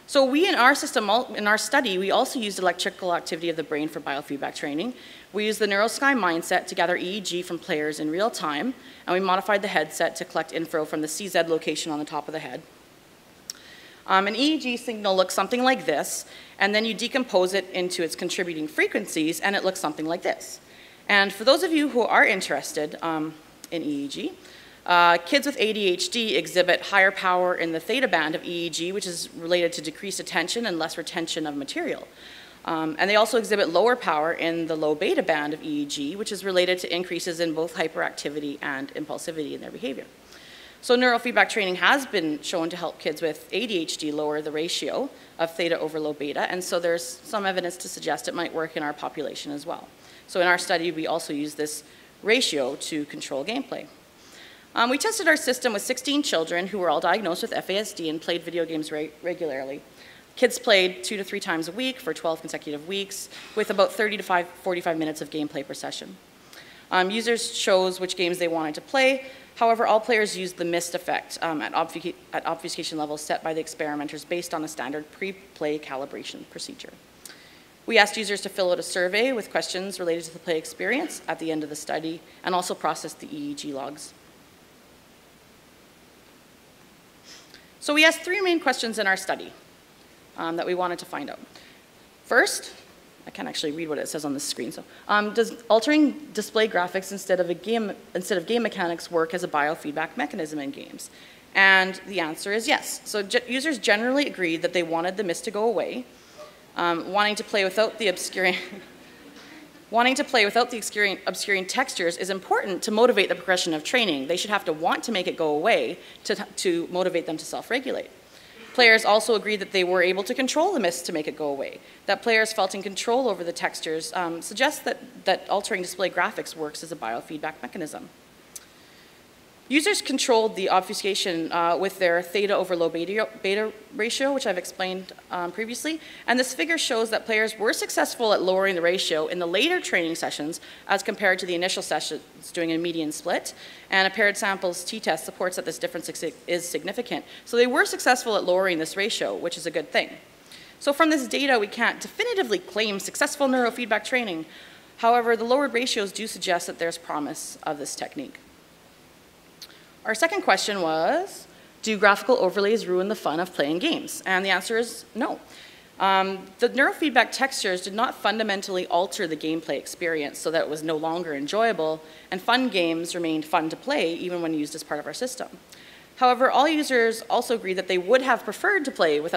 So we in our system, in our study, we also used electrical activity of the brain for biofeedback training. We used the NeuroSky mindset to gather EEG from players in real time, and we modified the headset to collect info from the CZ location on the top of the head. An EEG signal looks something like this, and then you decompose it into its contributing frequencies, and it looks something like this. And for those of you who are interested in EEG, kids with ADHD exhibit higher power in the theta band of EEG, which is related to decreased attention and less retention of material. And they also exhibit lower power in the low beta band of EEG, which is related to increases in both hyperactivity and impulsivity in their behavior. So neurofeedback training has been shown to help kids with ADHD lower the ratio of theta over low beta, and so there's some evidence to suggest it might work in our population as well. So in our study, we also use this ratio to control gameplay. We tested our system with 16 children who were all diagnosed with FASD and played video games regularly. Kids played 2 to 3 times a week for 12 consecutive weeks with about 30 to 45 minutes of gameplay per session. Users chose which games they wanted to play. However, all players used the mist effect at obfuscation levels set by the experimenters based on a standard pre-play calibration procedure. We asked users to fill out a survey with questions related to the play experience at the end of the study and also processed the EEG logs. So we asked 3 main questions in our study that we wanted to find out. First, I can't actually read what it says on the screen. So, does altering display graphics instead of game mechanics work as a biofeedback mechanism in games? And the answer is yes. So users generally agreed that they wanted the mist to go away, wanting to play without the obscuring obscuring textures is important to motivate the progression of training. They should have to want to make it go away to motivate them to self-regulate. Players also agreed that they were able to control the mist to make it go away. That players felt in control over the textures suggests that altering display graphics works as a biofeedback mechanism. Users controlled the obfuscation with their theta over low beta ratio, which I've explained previously, and this figure shows that players were successful at lowering the ratio in the later training sessions as compared to the initial sessions doing a median split, and a paired samples t-test supports that this difference is significant. So they were successful at lowering this ratio, which is a good thing. So from this data, we can't definitively claim successful neurofeedback training. However, the lowered ratios do suggest that there's promise of this technique. Our second question was, do graphical overlays ruin the fun of playing games? And the answer is no. The neurofeedback textures did not fundamentally alter the gameplay experience so that it was no longer enjoyable, and fun games remained fun to play even when used as part of our system. However, all users also agreed that they would have preferred to play without